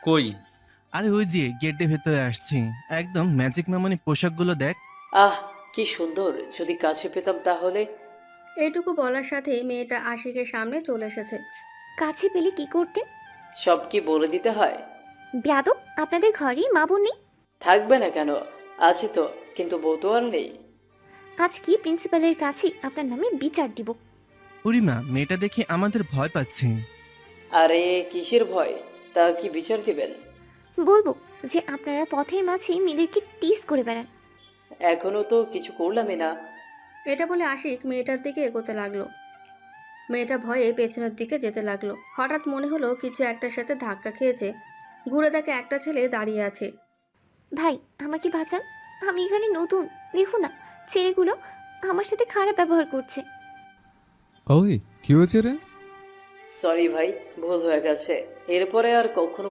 কই? আরে ওই যে গেটের ভেতরে আসছি। একদম ম্যাজিক মেমনি পোশাকগুলো দেখ। আহ, কি সুন্দর! যদি কাছে পেতাম তাহলে। এইটুকু বলার সাথেই মেয়েটা আশিকের সামনে চলে এসেছে। কাছে পেলে কি করতেন? সব কি বলে দিতে হয়? বেয়াদব, আপনাদের ঘরেই মা বোন নেই? থাকবে না কেন? আছে তো, কিন্তু বউ তো আর নেই। আজ কি প্রিন্সিপালের কাছে আপনার নামে বিচার দিব। পরিমা, মেয়েটা দেখে আমাদের ভয় পাচ্ছে। আরে কিসের ভয়? তা কি বিচার দিবেন? বলবো যে আপনারা পথের মাঝে মেয়েদেরকে টিজ করে বেড়ান। এখনো তো কিছু করলামই না। এটা বলে আশিক মেয়েটার দিকে এগোতে লাগলো। মেয়েটা ভয়ে পেছনের দিকে যেতে লাগলো। হঠাৎ মনে হলো কিছু একটার সাথে ধাক্কা খেয়েছে। ঘুরে দেখে একটা ছেলে দাঁড়িয়ে আছে। ভাই, আমাকে বাঁচান। আমি এখানে নতুন। দেখুন না, ছেলেগুলো আমার সাথে খারাপ ব্যবহার করছে। ওই, কি হয়েছে রে? সরি ভাই, ভুল হয়ে গেছে। এরপরে আর কখনো